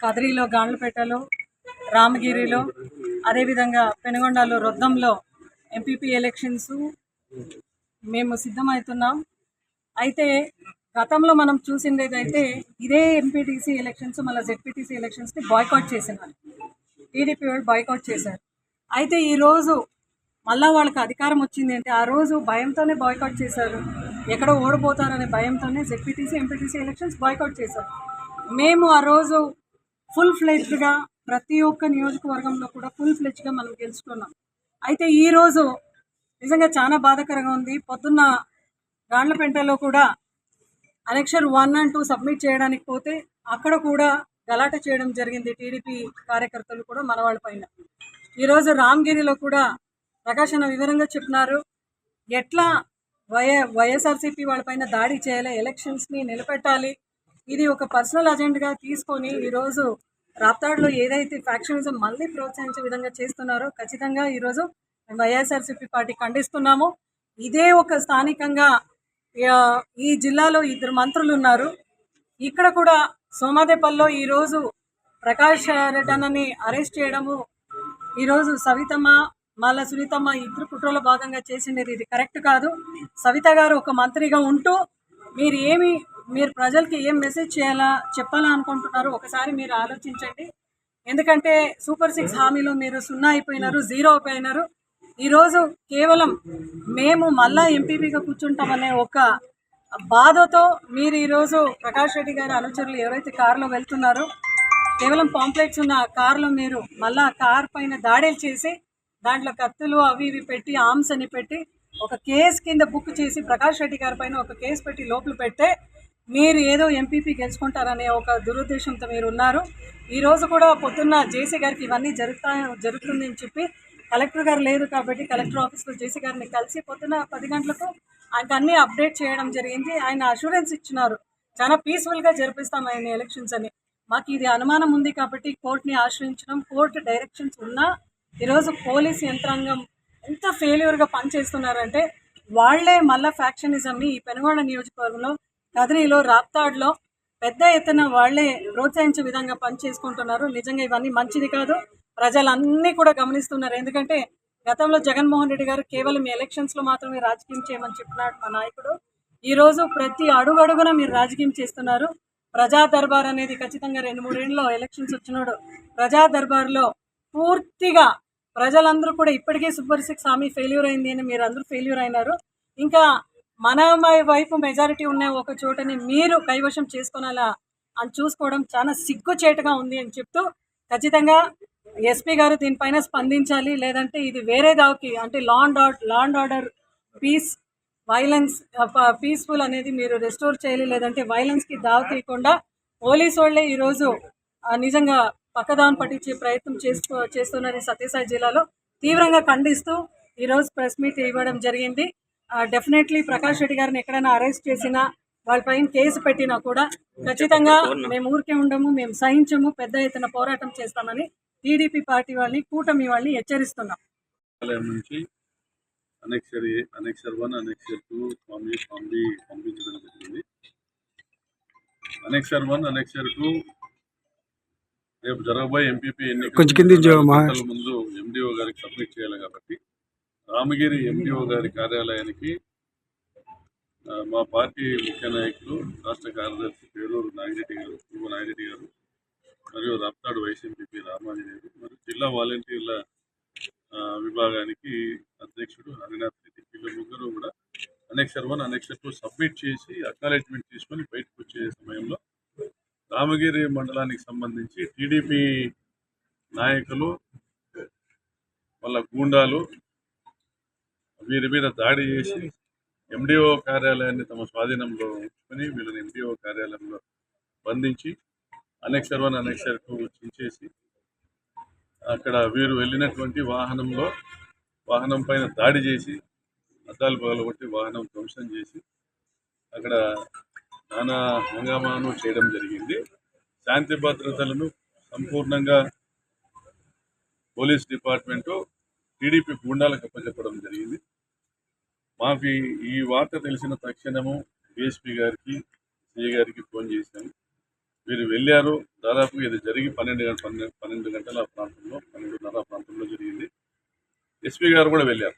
కదిరిలో, గాండ్లపేటలో, రామగిరిలో, అదేవిధంగా పెనుగొండలో, రొద్దంలో MPP elections మేము సిద్ధమవుతున్నాం. అయితే గతంలో మనం చూసిందేదైతే ఇదే ఎంపీటీసీ ఎలక్షన్స్ మళ్ళీ జెడ్పీటీసీ ఎలక్షన్స్ని బాయ్కాట్ చేసినారు, టీడీపీ వాళ్ళు బాయ్కాట్ చేశారు. అయితే ఈరోజు మళ్ళీ వాళ్ళకి అధికారం వచ్చింది అంటే ఆ రోజు భయంతోనే బాయ్కాట్ చేశారు, ఎక్కడో ఓడిపోతారనే భయంతోనే జెడ్పీటీసీ ఎంపీటీసీ ఎలక్షన్స్ బాయ్కాట్ చేశారు. మేము ఆ రోజు ఫుల్ ఫ్లెడ్జ్గా ప్రతి ఒక్క నియోజకవర్గంలో కూడా ఫుల్ ఫ్లెడ్జ్గా మనం గెలుచుకున్నాం. అయితే ఈరోజు నిజంగా చాలా బాధాకరంగా ఉంది. పొద్దున్న గాండ్లపేటలో కూడా అనెక్షర్ 1 and 2 సబ్మిట్ చేయడానికి పోతే అక్కడ కూడా గలాట చేయడం జరిగింది టీడీపీ కార్యకర్తలు కూడా మన వాళ్ళ పైన. ఈరోజు రామగిరిలో కూడా ప్రకాష్ అన్న వివరంగా చెప్పినారు ఎట్లా వైఎస్ఆర్సీపీ వాళ్ళపైన దాడి చేయాలి, ఎలక్షన్స్ని నిలబెట్టాలి, ఇది ఒక పర్సనల్ అజెండాగా తీసుకొని ఈరోజు రాప్తాడులో ఏదైతే ఫ్యాక్షనిజం మళ్ళీ ప్రోత్సహించే విధంగా చేస్తున్నారో ఖచ్చితంగా ఈరోజు వైఎస్ఆర్సీపీ పార్టీ ఖండిస్తున్నాము. ఇదే ఒక స్థానికంగా ఈ జిల్లాలో 2 మంత్రులు ఉన్నారు. ఇక్కడ కూడా సోమాదేపల్లిలో ఈరోజు ప్రకాష్ రెడ్డి అన్నని అరెస్ట్ చేయడము, ఈరోజు సవితమ్మ మళ్ళా సునీతమ్మ 2 కుట్రలో భాగంగా చేసిండేది ఇది కరెక్ట్ కాదు. సవిత గారు ఒక మంత్రిగా ఉంటూ మీరు ప్రజలకి ఏం మెసేజ్ చెప్పాలా అనుకుంటున్నారు ఒకసారి మీరు ఆలోచించండి. ఎందుకంటే సూపర్ 6 హామీలు మీరు 0 అయిపోయినారు, 0 అయిపోయినారు. ఈరోజు కేవలం మేము మళ్ళా ఎంపీపీగా కూర్చుంటామనే ఒక బాధతో మీరు ఈరోజు ప్రకాష్ రెడ్డి గారి అనుచరులు ఎవరైతే కారులో వెళ్తున్నారో కేవలం పాంప్లెట్స్ ఉన్న కారులో మీరు మళ్ళా కార్ పైన దాడులు చేసి దాంట్లో కత్తులు అవి ఇవి పెట్టి ఆర్మ్స్ అని పెట్టి ఒక కేసు కింద బుక్ చేసి ప్రకాష్ రెడ్డి గారి పైన ఒక కేసు పెట్టి లోపల పెడితే మీరు ఏదో ఎంపీపీ గెలుచుకుంటారనే ఒక దురుద్దేశంతో మీరు ఉన్నారు. ఈరోజు కూడా పొద్దున్న జేసీ గారికి ఇవన్నీ జరుగుతుంది అని చెప్పి కలెక్టర్ గారు లేదు కాబట్టి కలెక్టర్ ఆఫీస్లో జేసీ గారిని కలిసి పొద్దున్న 10 గంటలకు ఆయనకు అన్నీ అప్డేట్ చేయడం జరిగింది. ఆయన అష్యూరెన్స్ ఇచ్చినారు చాలా పీస్ఫుల్గా జరిపిస్తాం ఆయన ఎలక్షన్స్ అని. మాకు ఇది అనుమానం ఉంది కాబట్టి కోర్టుని ఆశ్రయించడం, కోర్టు డైరెక్షన్స్ ఉన్నా ఈరోజు పోలీస్ యంత్రాంగం ఎంత ఫెయిల్యూర్గా పనిచేస్తున్నారంటే వాళ్లే మళ్ళీ ఫ్యాక్షనిజంని ఈ పెనుగొండ నియోజకవర్గంలో, కదిరిలో, రాప్తాడులో పెద్ద ఎత్తున వాళ్లే ప్రోత్సహించే విధంగా పనిచేసుకుంటున్నారు. నిజంగా ఇవన్నీ మంచిది కాదు, ప్రజలన్నీ కూడా గమనిస్తున్నారు. ఎందుకంటే గతంలో జగన్మోహన్ రెడ్డి గారు కేవలం ఎలక్షన్స్లో మాత్రమే రాజకీయం చేయమని చెప్పినాడు మా నాయకుడు. ఈరోజు ప్రతి అడుగడుగున మీరు రాజకీయం చేస్తున్నారు. ప్రజా దర్బార్ అనేది ఖచ్చితంగా 2-3 ఏళ్ళలో ఎలక్షన్స్ వచ్చినాడు. ప్రజా దర్బార్లో పూర్తిగా ప్రజలందరూ కూడా ఇప్పటికే సూపర్ 6 హామీ ఫెయిల్యూర్ అయింది అని మీరు అందరూ ఫెయిల్యూర్ అయినారు. ఇంకా మన వైపు మెజారిటీ ఉన్న ఒక చోటని మీరు కైవశం చేసుకోనాలా అని చూసుకోవడం చాలా సిగ్గుచేటుగా ఉంది అని చెప్తూ ఖచ్చితంగా ఎస్పీ గారు దీనిపైన స్పందించాలి. లేదంటే ఇది వేరే దానికి అంటే లా అండ్ ఆర్డర్ పీస్ఫుల్ అనేది మీరు రెస్టోర్ చేయాలి. లేదంటే వైలెన్స్కి దావ తీయకుండా పోలీసు వాళ్ళే ఈరోజు నిజంగా పక్కదాన్ని పట్టించే ప్రయత్నం చేస్తున్నారని సత్యసాయి జిల్లాలో తీవ్రంగా ఖండిస్తూ ఈరోజు ప్రెస్ మీట్ ఇవ్వడం జరిగింది. డెఫినెట్లీ ప్రకాష్ రెడ్డి గారిని ఎక్కడైనా అరెస్ట్ చేసినా వాళ్ళపైన కేసు పెట్టినా కూడా ఖచ్చితంగా మేము ఊరికే ఉండము, మేము సహించము, పెద్ద ఎత్తున పోరాటం చేస్తామని టీడీపీ పార్టీ వాళ్ళని, కూటమి వాళ్ళని హెచ్చరిస్తున్నాం. అనెక్షర్ 1, అనెక్షర్ 2 పంపించడం జరిగింది. అనెక్షర్ 1, అనెక్షర్ 2 రేపు జరగబోయే ఎంపీపీ ఎన్నికల ముందు ఎండిఓ గారికి సబ్మిట్ చేయాలి కాబట్టి రామగిరి ఎండిఓ గారి కార్యాలయానికి మా పార్టీ ముఖ్య నాయకులు రాష్ట్ర కార్యదర్శి పేరూరు నాగిరెడ్డి గారు మరియు రాప్తాడు వైస్ ఎంపీపీ రామాంజనేయులు మరియు జిల్లా వాలంటీర్ల విభాగానికి అధ్యక్షుడు హరినాథ్ రెడ్డి వీళ్ళ ముగ్గురు కూడా అనెక్షర్ 1, అనెక్షర్ 2 సబ్మిట్ చేసి అక్నాలెడ్జ్మెంట్ తీసుకొని బయటకు వచ్చే సమయంలో రామగిరి మండలానికి సంబంధించి టీడీపీ నాయకులు వాళ్ళ గూండాలు వీరి మీద దాడి చేసి ఎండిఓ కార్యాలయాన్ని తమ స్వాధీనంలో ఉంచుకొని వీళ్ళని ఎండిఓ కార్యాలయంలో బంధించి అనెక్షర్ 1, అనెక్షర్ 2 చించేసి అక్కడ వీరు వెళ్ళినటువంటి వాహనం పైన దాడి చేసి అద్దాలు పగలగొట్టి వాహనం ధ్వంసం చేసి అక్కడ నానా హంగామాను చేయడం జరిగింది. శాంతి భద్రతలను సంపూర్ణంగా పోలీస్ డిపార్ట్మెంటు టీడీపీ గూండాలకు అప్పచెప్పడం జరిగింది. మాకు ఈ వార్త తెలిసిన తక్షణము డిఎస్పీ గారికి, సిఐ గారికి ఫోన్ చేశాము. వీరు వెళ్ళారు. దాదాపు ఇది జరిగి 12 గంటల ప్రాంతంలో 12:30 ప్రాంతంలో జరిగింది. ఎస్పీ గారు కూడా వెళ్ళారు.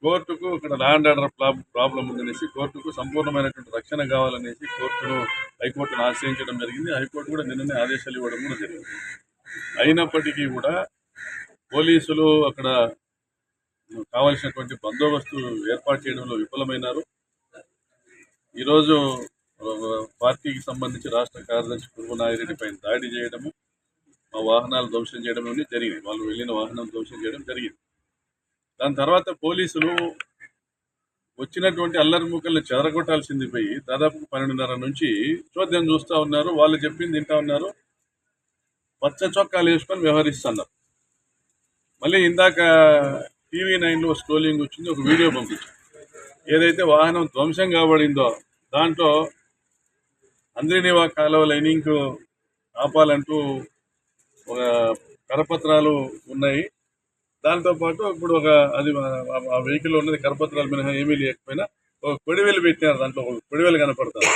కోర్టుకు ఇక్కడ లా అండ్ ఆర్డర్ ప్రాబ్లం ఉందనేసి కోర్టుకు సంపూర్ణమైనటువంటి రక్షణ కావాలనేసి హైకోర్టును ఆశ్రయించడం జరిగింది. హైకోర్టు కూడా నిన్ననే ఆదేశాలు ఇవ్వడం కూడా జరిగింది. అయినప్పటికీ కూడా పోలీసులు అక్కడ కావలసినటువంటి బందోబస్తు ఏర్పాటు చేయడంలో విఫలమైనారు. ఈరోజు పార్టీకి సంబంధించి రాష్ట్ర కార్యదర్శి పురుగు నాగిరెడ్డి పైన దాడి చేయడము, మా వాహనాలు ధ్వంసం చేయడం అనేది జరిగింది. వాళ్ళు వెళ్ళిన వాహనం ధ్వంసం చేయడం జరిగింది. దాని తర్వాత పోలీసులు వచ్చినటువంటి అల్లరి మూకల్ని చెదరగొట్టాల్సింది పోయి దాదాపు 12:30 నుంచి చోద్యం చూస్తూ ఉన్నారు. వాళ్ళు చెప్పింది వింటా ఉన్నారు. పచ్చ చొక్కాలు వేసుకొని వ్యవహరిస్తున్నారు. మళ్ళీ ఇందాక TV9లో స్క్రోలింగ్ వచ్చింది, ఒక వీడియో పంపించారు. ఏదైతే వాహనం ధ్వంసం కాబడిందో దాంట్లో అంద్రినివా కాలువ లైనింగ్ ఆపాలంటూ ఒక కరపత్రాలు ఉన్నాయి. దాంతోపాటు ఇప్పుడు ఆ వెహికల్ ఉన్నది కరపత్రాలు మినహా ఏమీ లేకపోయినా ఒక కొడివేలు పెట్టినారు. దాంట్లో ఒక కొడివేలు కనపడతారు.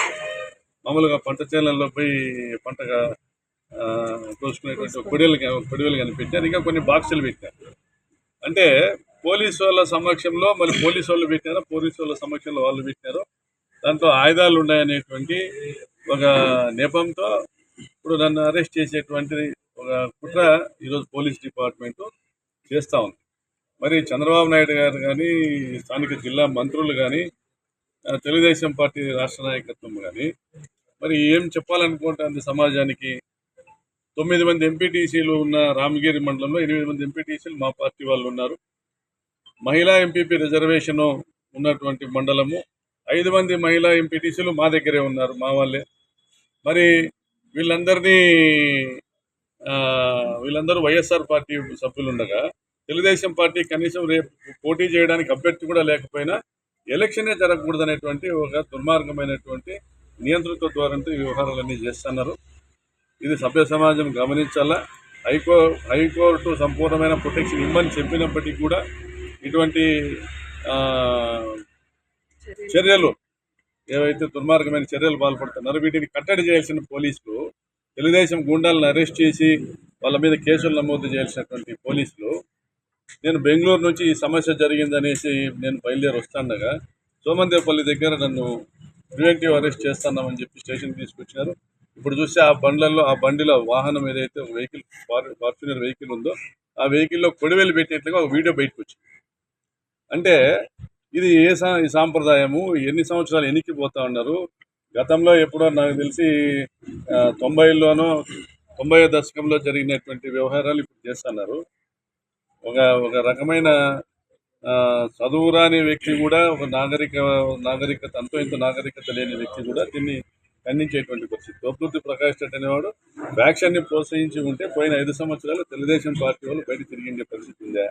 మామూలుగా పంట చేనులలో పోయి పంటగా కోసుకునేటువంటి కొడివేలు కనిపెట్టారు. ఇంకా కొన్ని బాక్సులు పెట్టారు. అంటే పోలీసు వాళ్ళ సమక్షంలో మళ్ళీ పోలీసు వాళ్ళు పెట్టారు, పోలీసు వాళ్ళ సమక్షంలో వాళ్ళు పెట్టారు. దాంట్లో ఆయుధాలు ఉన్నాయనేటువంటి ఒక నెపంతో ఇప్పుడు నన్ను అరెస్ట్ చేసేటువంటి ఒక కుట్ర ఈరోజు పోలీస్ డిపార్ట్మెంట్ చేస్తూ ఉంది. మరి చంద్రబాబు నాయుడు గారు కానీ, స్థానిక జిల్లా మంత్రులు కానీ, తెలుగుదేశం పార్టీ రాష్ట్ర నాయకత్వం కానీ మరి ఏం చెప్పాలనుకుంటుంది సమాజానికి? 9 మంది ఎంపీటీసీలు ఉన్న రామగిరి మండలంలో 8 మంది ఎంపీటీసీలు మా పార్టీ వాళ్ళు ఉన్నారు. మహిళా ఎంపీపీ రిజర్వేషన్ ఉన్నటువంటి మండలము 5 మంది మహిళా ఎంపీటీసీలు మా దగ్గరే ఉన్నారు, మా వాళ్ళే. మరి వీళ్ళందరూ వైఎస్ఆర్ పార్టీ సభ్యులు ఉండగా తెలుగుదేశం పార్టీ కనీసం రేపు పోటీ చేయడానికి అభ్యర్థి కూడా లేకపోయినా ఎలక్షనే జరగకూడదనేటువంటి ఒక దుర్మార్గమైనటువంటి నియంత్రిత ద్వారంతో ఈ వ్యవహారాలన్నీ చేస్తున్నారు. ఇది సభ్య సమాజం గమనించాలా. హైకోర్టు సంపూర్ణమైన ప్రొటెక్షన్ ఇవ్వని చెప్పినప్పటికీ కూడా ఇటువంటి చర్యలు ఏవైతే దుర్మార్గమైన చర్యలు పాల్పడుతున్నారో వీటిని కట్టడి చేయాల్సిన పోలీసులు, తెలుగుదేశం గుండాలను అరెస్ట్ చేసి వాళ్ళ మీద కేసులు నమోదు చేయాల్సినటువంటి పోలీసులు, నేను బెంగళూరు నుంచి ఈ సమస్య జరిగిందనేసి నేను బయలుదేరి వస్తుండగా సోమందేపల్లి దగ్గర నన్ను ప్రివెంటివ్ అరెస్ట్ చేస్తున్నామని చెప్పి స్టేషన్కి తీసుకొచ్చినారు. ఇప్పుడు చూస్తే ఆ బండిలో వాహనం ఏదైతే వెహికల్ ఫార్చునర్ వెహికల్ ఉందో ఆ వెహికల్లో కొడివేలు పెట్టినట్లుగా ఒక వీడియో బయటకు వచ్చింది. అంటే ఇది ఈ సాంప్రదాయము ఎన్ని సంవత్సరాలు ఎన్నికిపోతా ఉన్నారు? గతంలో ఎప్పుడో నాకు తెలిసి 90లోనో 90వ దశకంలో జరిగినటువంటి వ్యవహారాలు ఇప్పుడు చేస్తున్నారు. ఒక రకమైన చదువురాని వ్యక్తి కూడా, ఒక నాగరికత అంతో ఇంత నాగరికత లేని వ్యక్తి కూడా దీన్ని ఖండించేటువంటి పరిస్థితి. తోపుదుర్తి ప్రకాష్ రెడ్డి అనేవాడు ఫ్యాక్షన్ని ప్రోత్సహించి ఉంటే పోయిన 5 సంవత్సరాలు తెలుగుదేశం పార్టీ వాళ్ళు బయట తిరిగించే పరిస్థితి ఉందా?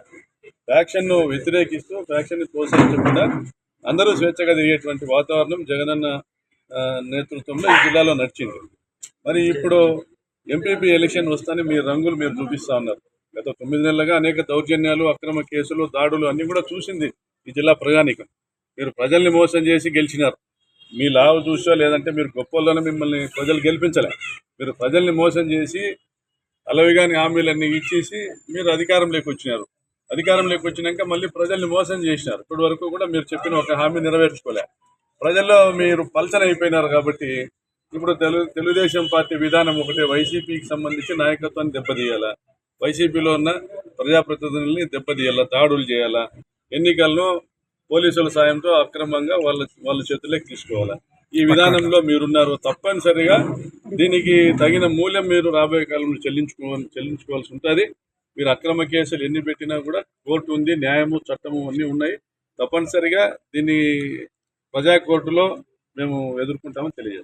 ఫ్యాక్షన్ను వ్యతిరేకిస్తూ ఫ్యాక్షన్ని ప్రోత్సహించకుండా అందరూ స్వేచ్ఛగా తిరిగేటువంటి వాతావరణం జగనన్న నేతృత్వంలో ఈ జిల్లాలో నడిచింది. మరి ఇప్పుడు ఎంపీపీ ఎలక్షన్ వస్తానే మీ రంగులు మీరు చూపిస్తూ ఉన్నారు. గత 9 నెలలుగా అనేక దౌర్జన్యాలు, అక్రమ కేసులు, దాడులు అన్నీ కూడా చూసింది ఈ జిల్లా ప్రజానీకం. మీరు ప్రజల్ని మోసం చేసి గెలిచినారు. మీ లావు చూసో లేదంటే మీరు గొప్పల్లోనే మిమ్మల్ని ప్రజలు గెలిపించలే. మీరు ప్రజల్ని మోసం చేసి అలవిగాని హామీలన్నీ ఇచ్చేసి మీరు అధికారంలోకి వచ్చినారు. అధికారంలోకి వచ్చినాక మళ్ళీ ప్రజల్ని మోసం చేసినారు. ఇప్పటి వరకు కూడా మీరు చెప్పిన ఒక హామీ నెరవేర్చుకోలే. ప్రజల్లో మీరు పల్చన అయిపోయినారు. కాబట్టి ఇప్పుడు తెలుగుదేశం పార్టీ విధానం ఒకటే, వైసీపీకి సంబంధించి నాయకత్వాన్ని దెబ్బతీయాలా, వైసీపీలో ఉన్న ప్రజాప్రతినిధుల్ని దెబ్బతీయాలా, దాడులు చేయాలా, ఎన్నికలను పోలీసుల సాయంతో అక్రమంగా వాళ్ళ చేతుల్లోకి తీసుకోవాలా. ఈ విధానంలో మీరున్నారు. తప్పనిసరిగా దీనికి తగిన మూల్యం మీరు రాబోయే కాలంలో చెల్లించుకోవాల్సి ఉంటుంది. మీరు అక్రమ కేసులు ఎన్ని పెట్టినా కూడా కోర్టు ఉంది, న్యాయము, చట్టము అన్నీ ఉన్నాయి. తప్పనిసరిగా దీన్ని ప్రజా కోర్టులో మేము ఎదుర్కొంటామని తెలియజేస్తాం.